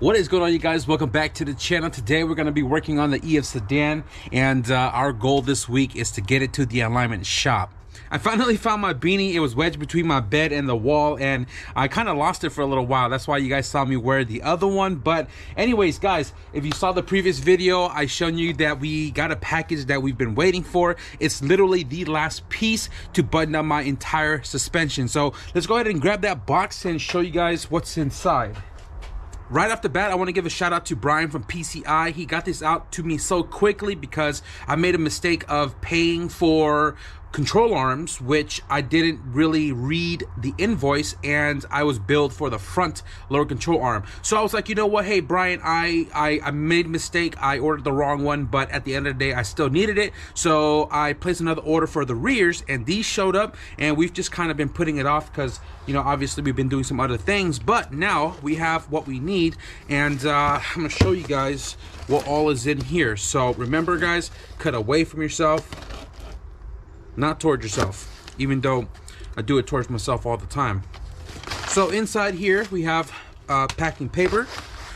What is going on, you guys? Welcome back to the channel. Today we're going to be working on the EF Sedan, and our goal this week is to get it to the alignment shop. I finally found my beanie. It was wedged between my bed and the wall, and I kind of lost it for a little while. That's why you guys saw me wear the other one. But anyways, guys, if you saw the previous video, I shown you that we got a package that we've been waiting for. It's literally the last piece to button up my entire suspension. So let's go ahead and grab that box and show you guys what's inside. Right off the bat, I want to give a shout out to Brian from PCI. He got this out to me so quickly because I made a mistake of paying for control arms, which I didn't really read the invoice, and I was billed for the front lower control arm. So I was like, you know what, hey Brian, I made a mistake. I ordered the wrong one, but at the end of the day I still needed it, so I placed another order for the rears, and these showed up, and we've just kind of been putting it off because, you know, obviously we've been doing some other things, but now we have what we need. And I'm gonna show you guys what all is in here. So remember, guys, cut away from yourself, not towards yourself, even though I do it towards myself all the time. So inside here we have packing paper.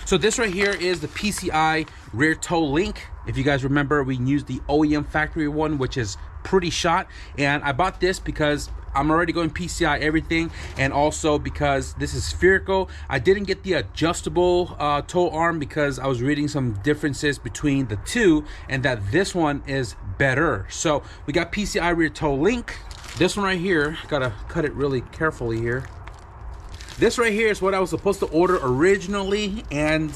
So this right here is the PCI rear toe link. If you guys remember, we used the OEM factory one, which is pretty shot, and I bought this because I'm already going PCI everything, and also because this is spherical. I didn't get the adjustable toe arm because I was reading some differences between the two, and that this one is better. So we got PCI rear toe link. This one right here, gotta cut it really carefully here. This right here is what I was supposed to order originally, and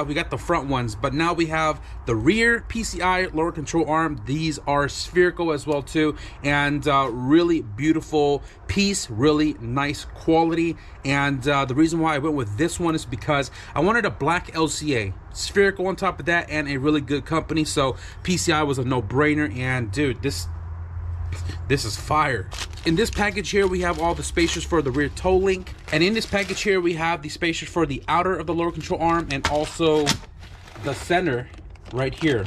we got the front ones, but now we have the rear PCI lower control arm. These are spherical as well too, and really beautiful piece, really nice quality. And the reason why I went with this one is because I wanted a black LCA, spherical on top of that, and a really good company. So PCI was a no-brainer, and dude, this is fire. In this package here, we have all the spacers for the rear toe link. And in this package here, we have the spacers for the outer of the lower control arm and also the center right here.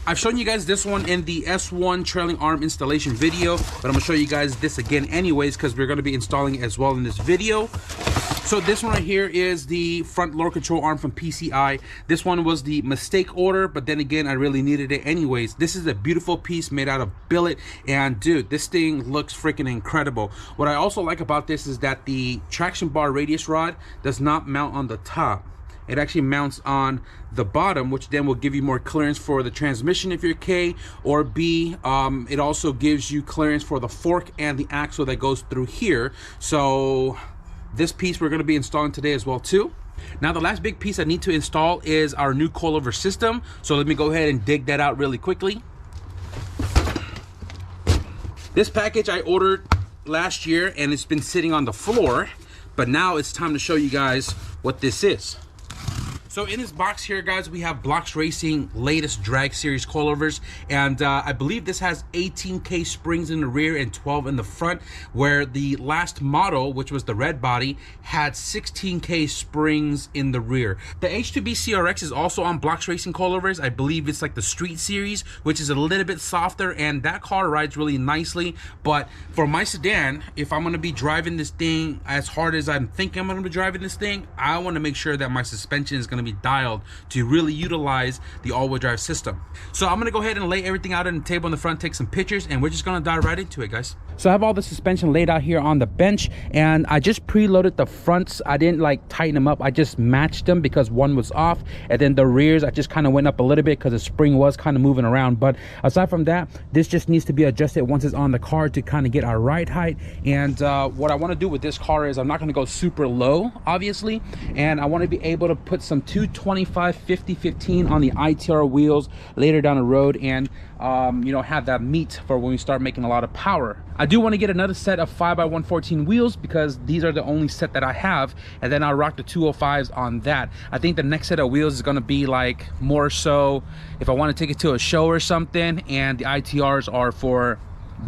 I've shown you guys this one in the S1 trailing arm installation video, but I'm gonna show you guys this again anyways because we're gonna be installing it as well in this video. So this one right here is the front lower control arm from PCI. This one was the mistake order, but then again, I really needed it anyways. This is a beautiful piece made out of billet, and dude, this thing looks freaking incredible. What I also like about this is that the traction bar radius rod does not mount on the top. It actually mounts on the bottom, which then will give you more clearance for the transmission if you're K or B. It also gives you clearance for the fork and the axle that goes through here. So this piece we're going to be installing today as well too. Now the last big piece I need to install is our new coilover system. So let me go ahead and dig that out really quickly. This package I ordered last year and it's been sitting on the floor, but now it's time to show you guys what this is. So in this box here, guys, we have Blocks Racing latest drag series coilovers, and I believe this has 18K springs in the rear and 12 in the front, where the last model, which was the red body, had 16K springs in the rear. The H2B CRX is also on Blocks Racing coilovers. I believe it's like the street series, which is a little bit softer, and that car rides really nicely. But for my sedan, if I'm gonna be driving this thing as hard as I'm thinking I'm gonna be driving this thing, I wanna make sure that my suspension is gonna be dialed to really utilize the all-wheel drive system. So I'm gonna go ahead and lay everything out on the table in the front, take some pictures, and we're just gonna dive right into it, guys. So I have all the suspension laid out here on the bench, and I just preloaded the fronts. I didn't like tighten them up, I just matched them because one was off, and then the rears I just kind of went up a little bit because the spring was kind of moving around. But aside from that, this just needs to be adjusted once it's on the car to kind of get our ride height. And what I want to do with this car is I'm not going to go super low, obviously, and I want to be able to put some 225 50/15 on the ITR wheels later down the road, and you know, have that meat for when we start making a lot of power. I do want to get another set of 5x114 wheels because these are the only set that I have, and then I'll rock the 205s on that. I think the next set of wheels is going to be like more so if I want to take it to a show or something, and the ITRs are for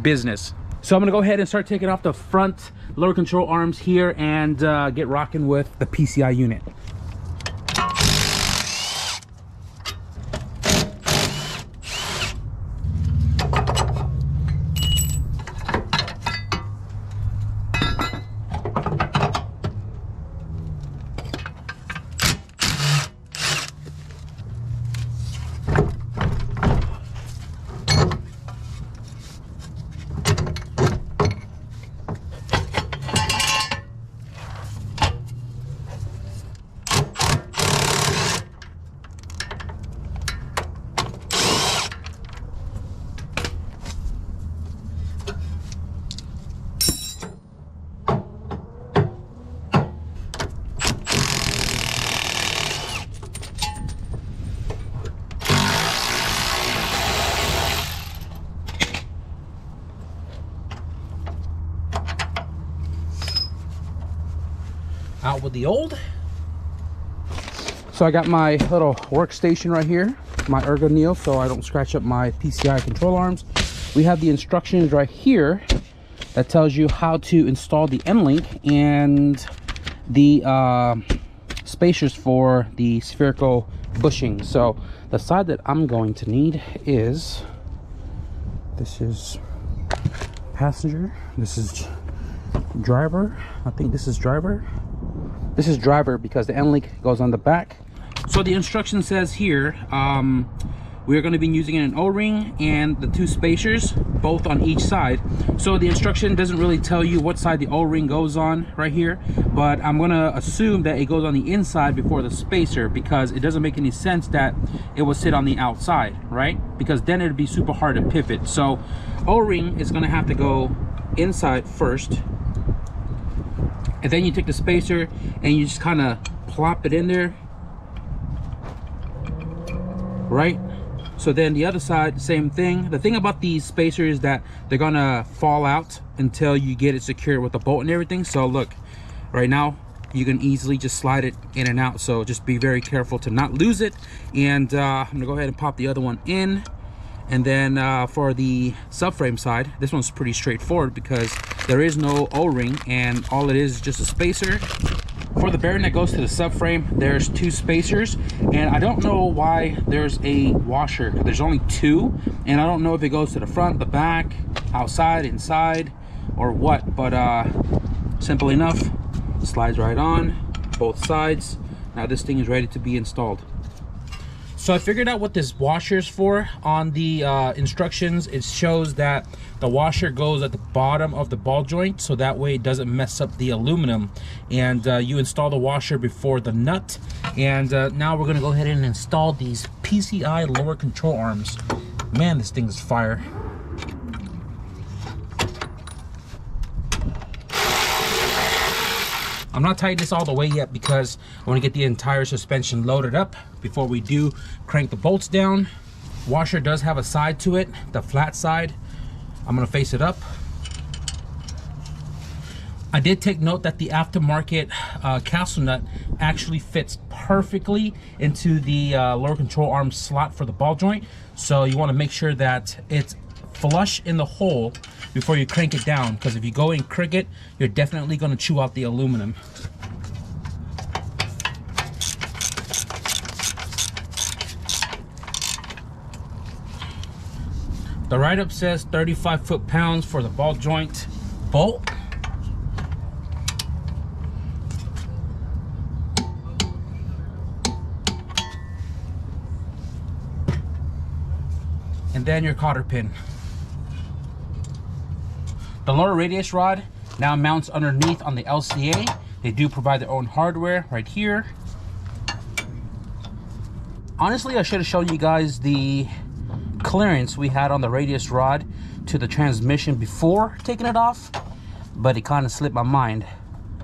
business. So I'm gonna go ahead and start taking off the front lower control arms here and get rocking with the PCI unit. with the old. So I got my little workstation right here, my Ergo Neo, so I don't scratch up my PCI control arms. We have the instructions right here that tells you how to install the N-link and the spacers for the spherical bushing. So the side that I'm going to need is, this is passenger, this is driver. I think this is driver. This is driver because the N-link goes on the back. So the instruction says here, we're going to be using an O-ring and the two spacers, both on each side. So the instruction doesn't really tell you what side the O-ring goes on right here, but I'm going to assume that it goes on the inside before the spacer, because it doesn't make any sense that it will sit on the outside, right? Because then it'd be super hard to pivot. So O-ring is going to have to go inside first, and then you take the spacer and you just kind of plop it in there, right? So then the other side, same thing. The thing about these spacers is that they're gonna fall out until you get it secured with a bolt and everything. So look, right now you can easily just slide it in and out, so just be very careful to not lose it. And I'm gonna go ahead and pop the other one in. And then for the subframe side, this one's pretty straightforward because there is no O-ring and all it is just a spacer. For the bearing that goes to the subframe, there's two spacers, and I don't know why there's a washer. There's only two, and I don't know if it goes to the front, the back, outside, inside, or what, but simple enough, slides right on both sides. Now this thing is ready to be installed. So I figured out what this washer is for. On the instructions, it shows that the washer goes at the bottom of the ball joint, so that way it doesn't mess up the aluminum. And you install the washer before the nut. And now we're gonna go ahead and install these PCI lower control arms. Man, this thing is fire. I'm not tightening this all the way yet because I want to get the entire suspension loaded up before we do crank the bolts down. Washer does have a side to it, the flat side. I'm going to face it up. I did take note that the aftermarket castle nut actually fits perfectly into the lower control arm slot for the ball joint. So you want to make sure that it's flush in the hole before you crank it down, because if you go and crank it, you're definitely going to chew out the aluminum. The write-up says 35 foot-pounds for the ball joint bolt. And then your cotter pin. The lower radius rod now mounts underneath on the LCA. They do provide their own hardware right here. Honestly, I should have shown you guys the clearance we had on the radius rod to the transmission before taking it off, but it kind of slipped my mind.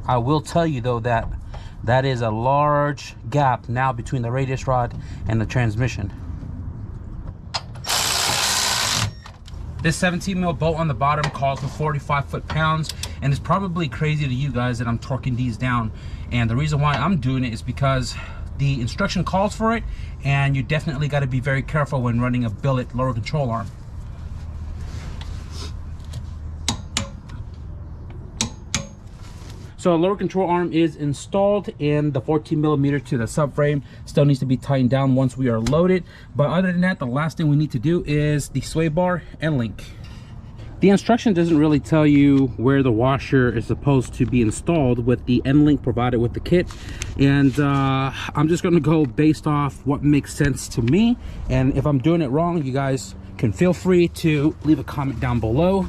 I will tell you though that that is a large gap now between the radius rod and the transmission. This 17 mil bolt on the bottom calls for 45 foot-pounds, and it's probably crazy to you guys that I'm torquing these down. And the reason why I'm doing it is because the instruction calls for it, and you definitely got to be very careful when running a billet lower control arm. So a lower control arm is installed, and the 14 millimeter to the subframe still needs to be tightened down once we are loaded. But other than that, the last thing we need to do is the sway bar and link. The instruction doesn't really tell you where the washer is supposed to be installed with the N-link provided with the kit. And I'm just gonna go based off what makes sense to me. And if I'm doing it wrong, you guys can feel free to leave a comment down below.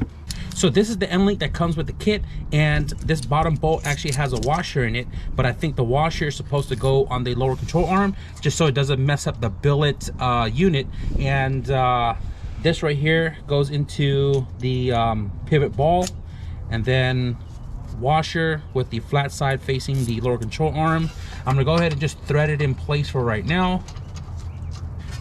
So this is the N-link that comes with the kit, and this bottom bolt actually has a washer in it, but I think the washer is supposed to go on the lower control arm just so it doesn't mess up the billet unit. And this right here goes into the pivot ball, and then washer with the flat side facing the lower control arm. I'm gonna go ahead and just thread it in place for right now.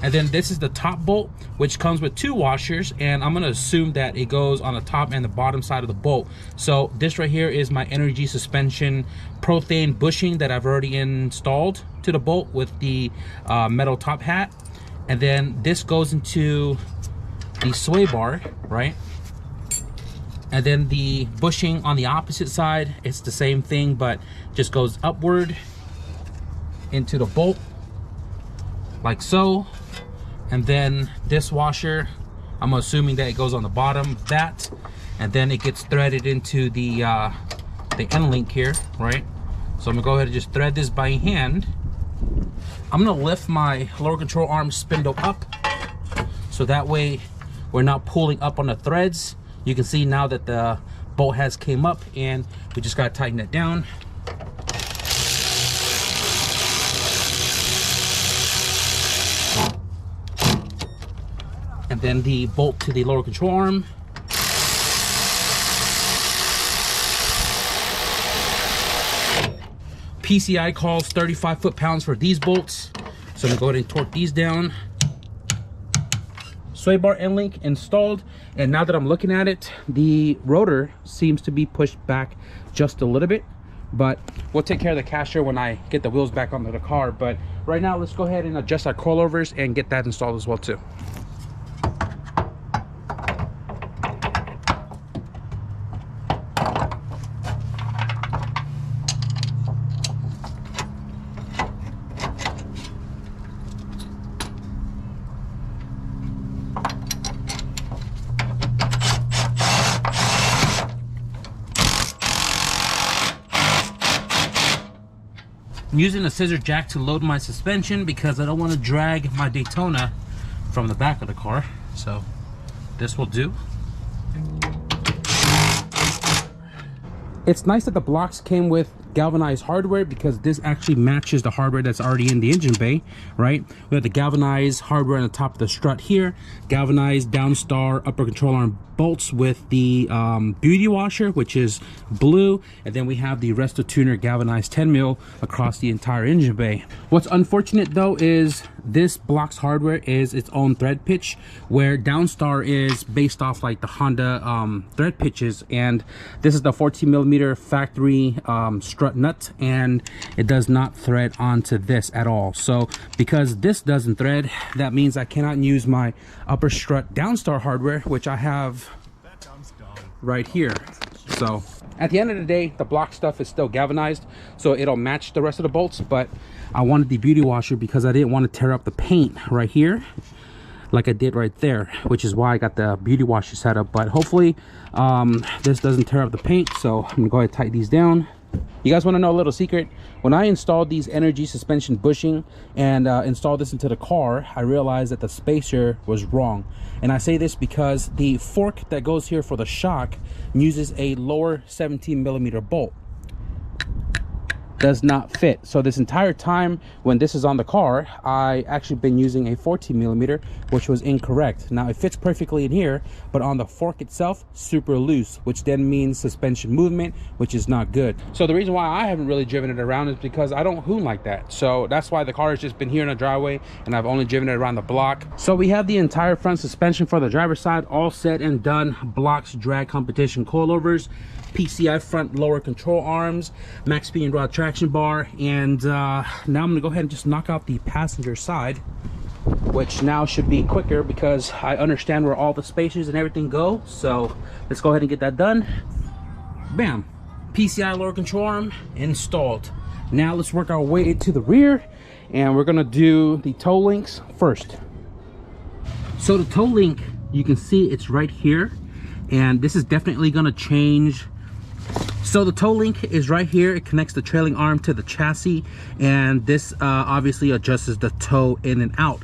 And then this is the top bolt, which comes with 2 washers, and I'm gonna assume that it goes on the top and the bottom side of the bolt. So this right here is my energy suspension prothane bushing that I've already installed to the bolt with the metal top hat. And then this goes into the sway bar, right? And then the bushing on the opposite side, it's the same thing, but just goes upward into the bolt, like so. And then this washer, I'm assuming that it goes on the bottom of that, and then it gets threaded into the end link here, right? So I'm gonna go ahead and just thread this by hand. I'm gonna lift my lower control arm spindle up, so that way we're not pulling up on the threads. You can see now that the bolt has came up, and we just gotta tighten it down. And then the bolt to the lower control arm. PCI calls 35 foot-pounds for these bolts. So I'm gonna go ahead and torque these down. Sway bar end link installed, and now that I'm looking at it, the rotor seems to be pushed back just a little bit, but we'll take care of the caster when I get the wheels back onto the car. But right now, let's go ahead and adjust our coilovers and get that installed as well too. I'm using a scissor jack to load my suspension because I don't want to drag my Daytona from the back of the car. So this will do. It's nice that the blocks came with galvanized hardware because this actually matches the hardware that's already in the engine bay, right? We have the galvanized hardware on the top of the strut here, galvanized downstar upper control arm bolts with the beauty washer, which is blue, and then we have the Resto Tuner galvanized 10 mil across the entire engine bay. What's unfortunate though is this block's hardware is its own thread pitch, where downstar is based off like the Honda thread pitches, and this is the 14 millimeter factory strut nut, and it does not thread onto this at all. So because this doesn't thread, that means I cannot use my upper strut downstar hardware, which I have right here. So at the end of the day, the block stuff is still galvanized, so it'll match the rest of the bolts, but I wanted the beauty washer because I didn't want to tear up the paint right here like I did right there, which is why I got the beauty washer set up. But hopefully this doesn't tear up the paint, so I'm gonna go ahead and tighten these down. You guys want to know a little secret? When I installed these energy suspension bushing and installed this into the car, I realized that the spacer was wrong. And I say this because the fork that goes here for the shock uses a lower 17 millimeter bolt. Does not fit. So this entire time when this is on the car, I actually been using a 14 millimeter, which was incorrect. Now it fits perfectly in here, but on the fork itself, super loose, which then means suspension movement, which is not good. So the reason why I haven't really driven it around is because I don't hoon like that. So that's why the car has just been here in the driveway, and I've only driven it around the block. So we have the entire front suspension for the driver's side all set and done. Blocks, drag competition coilovers, PCI front lower control arms, max speed and rod traction bar, and now I'm gonna go ahead and just knock out the passenger side, which now should be quicker because I understand where all the spacers and everything go. So let's go ahead and get that done. Bam, PCI lower control arm installed. Now let's work our way to the rear, and we're gonna do the toe links first. So the toe link, you can see it's right here, and this is definitely gonna change. So the toe link is right here. It connects the trailing arm to the chassis, and this obviously adjusts the toe in and out.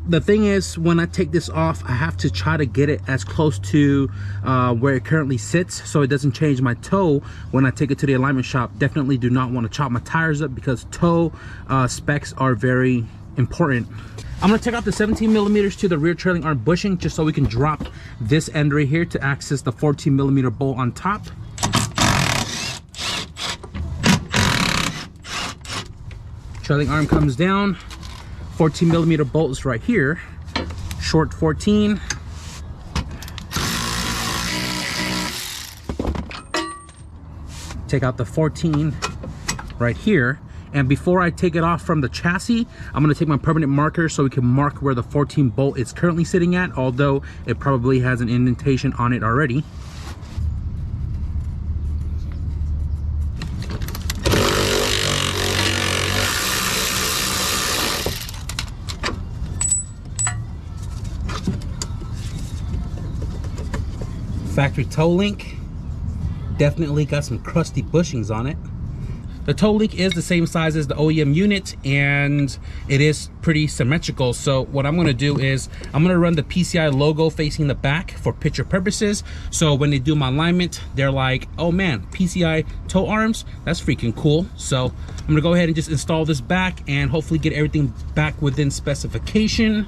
The thing is, when I take this off, I have to try to get it as close to where it currently sits so it doesn't change my toe when I take it to the alignment shop. Definitely do not want to chop my tires up because toe specs are very important. I'm going to take out the 17 millimeters to the rear trailing arm bushing just so we can drop this end right here to access the 14 millimeter bolt on top. Trailing arm comes down. 14mm bolt is right here, short 14. Take out the 14 right here, and before I take it off from the chassis, I'm going to take my permanent marker so we can mark where the 14 bolt is currently sitting at, although it probably has an indentation on it already. Factory toe link, definitely got some crusty bushings on it. The toe link is the same size as the OEM unit, and it is pretty symmetrical. So what I'm going to do is I'm going to run the PCI logo facing the back for picture purposes, so when they do my alignment, they're like, oh man, PCI toe arms, that's freaking cool. So I'm going to go ahead and just install this back and hopefully get everything back within specification.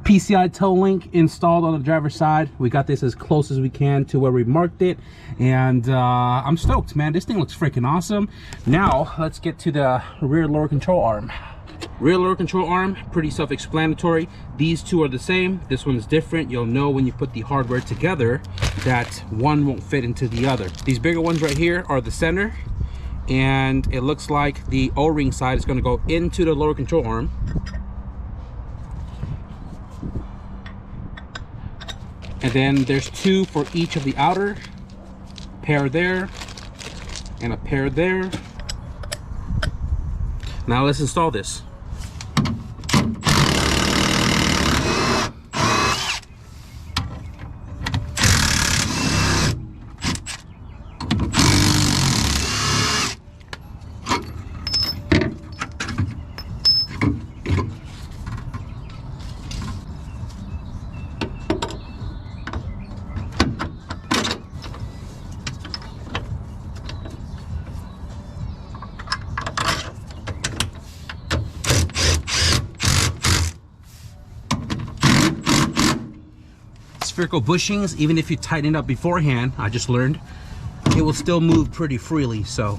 PCI toe link installed on the driver's side. We got this as close as we can to where we marked it, and I'm stoked, man. This thing looks freaking awesome. Now let's get to the rear lower control arm. Rear lower control arm, pretty self-explanatory. These two are the same. This one's different. You'll know when you put the hardware together that one won't fit into the other. These bigger ones right here are the center, and it looks like the O-ring side is going to go into the lower control arm. And then there's two for each of the outer, pair there and a pair there. Now let's install this. Spherical bushings, even if you tighten it up beforehand, I just learned, it will still move pretty freely. So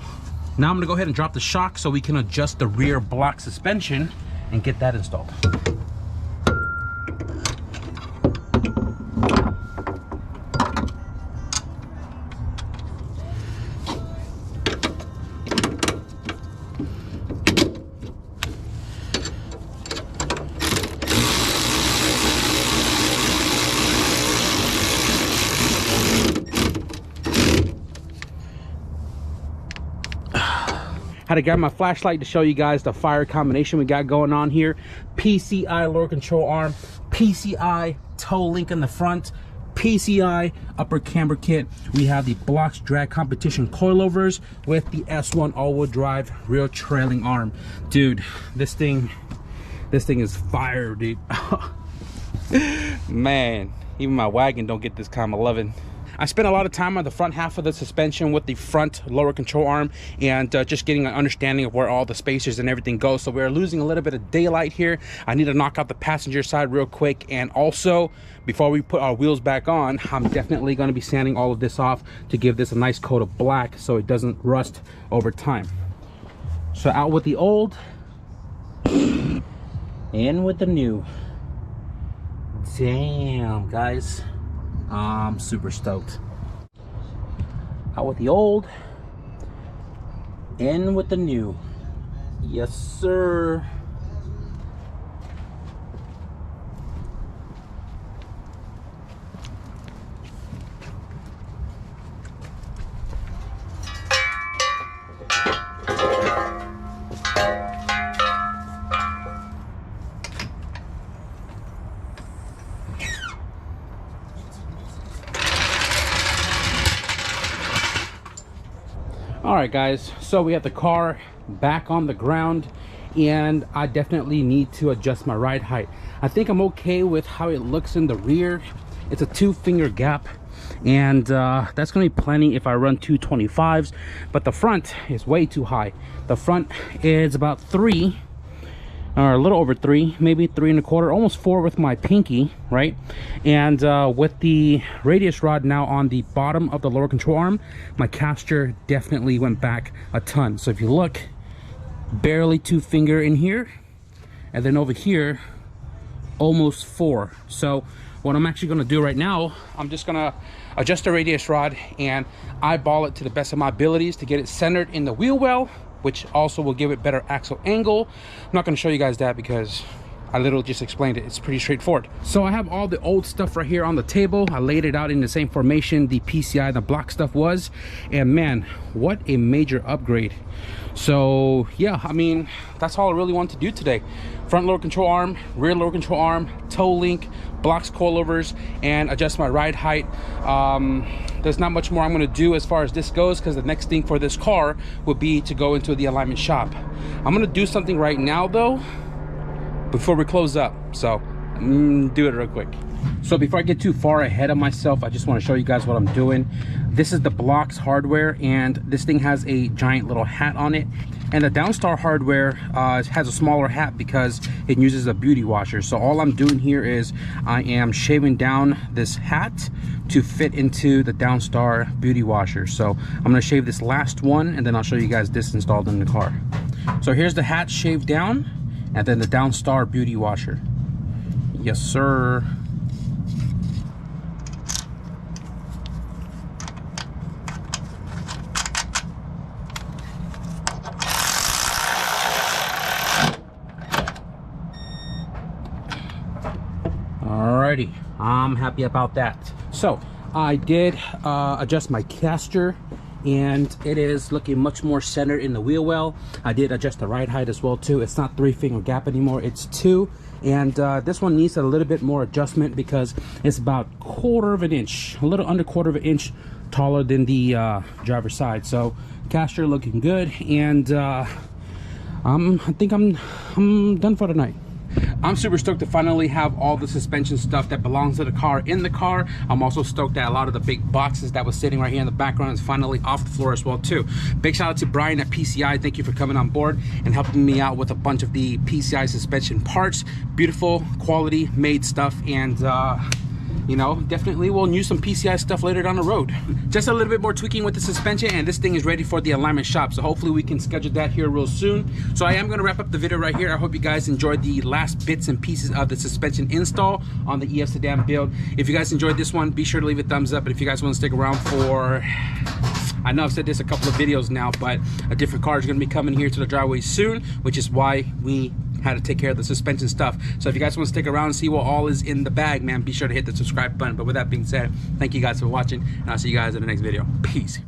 now I'm gonna go ahead and drop the shock so we can adjust the rear block suspension and get that installed. Had to grab my flashlight to show you guys the fire combination we got going on here. PCI lower control arm, PCI toe link in the front, PCI upper camber kit. We have the Blocks Drag Competition coilovers with the S1 all-wheel drive rear trailing arm. Dude, this thing is fire, dude. Man, even my wagon don't get this kind of loving. I spent a lot of time on the front half of the suspension with the front lower control arm, and just getting an understanding of where all the spacers and everything go. So we're losing a little bit of daylight here. I need to knock out the passenger side real quick, and also before we put our wheels back on, I'm definitely going to be sanding all of this off to give this a nice coat of black so it doesn't rust over time. So out with the old, in with the new. Damn, guys, I'm super stoked. Out with the old, in with the new. Yes, sir. All right, guys, so we have the car back on the ground, and I definitely need to adjust my ride height. I think I'm okay with how it looks in the rear. It's a 2-finger gap, and that's gonna be plenty if I run 225s, but the front is way too high. The front is about 3, or a little over 3, maybe 3.25, almost 4 with my pinky, right? And with the radius rod now on the bottom of the lower control arm, my caster definitely went back a ton. So if you look, barely 2 finger in here, and then over here almost 4. So what I'm actually going to do right now, I'm just going to adjust the radius rod and eyeball it to the best of my abilities to get it centered in the wheel well, which also will give it better axle angle. I'm not going to show you guys that because I literally just explained it. It's pretty straightforward. So I have all the old stuff right here on the table. I laid it out in the same formation the PCI, the block stuff was, and man, what a major upgrade. So yeah, I mean, that's all I really want to do today. Front lower control arm, rear lower control arm, toe link, blocks, coilovers, and adjust my ride height. There's not much more I'm going to do as far as this goes, because the next thing for this car would be to go into the alignment shop. I'm going to do something right now though before we close up, so do it real quick. So before I get too far ahead of myself, I just want to show you guys what I'm doing. This is the blocks hardware, and this thing has a giant little hat on it, and the Downstar hardware has a smaller hat because it uses a beauty washer. So all I'm doing here is I am shaving down this hat to fit into the Downstar beauty washer. So I'm going to shave this last one, and then I'll show you guys this installed in the car. So here's the hat shaved down, and then the Downstar beauty washer. Yes sir. Alrighty, I'm happy about that. So I did adjust my caster, and it is looking much more centered in the wheel well. I did adjust the ride height as well too. It's not 3 finger gap anymore, it's 2. And this one needs a little bit more adjustment because it's about 1/4 of an inch, a little under 1/4 of an inch taller than the driver's side. So caster looking good, and I think I'm done for tonight. I'm super stoked to finally have all the suspension stuff that belongs to the car in the car. I'm also stoked that a lot of the big boxes that was sitting right here in the background is finally off the floor as well too. Big shout out to Brian at PCI. Thank you for coming on board and helping me out with a bunch of the PCI suspension parts. Beautiful quality made stuff, and you know, definitely we'll use some PCI stuff later down the road. Just a little bit more tweaking with the suspension, and this thing is ready for the alignment shop. So hopefully we can schedule that here real soon. So I am going to wrap up the video right here. I hope you guys enjoyed the last bits and pieces of the suspension install on the EF Sedan build. If you guys enjoyed this one, be sure to leave a thumbs up. And if you guys want to stick around for, I know I've said this a couple of videos now, but a different car is going to be coming here to the driveway soon, which is why we had to take care of the suspension stuff. So if you guys want to stick around and see what all is in the bag, man, be sure to hit the subscribe button. But with that being said, thank you guys for watching, and I'll see you guys in the next video. Peace.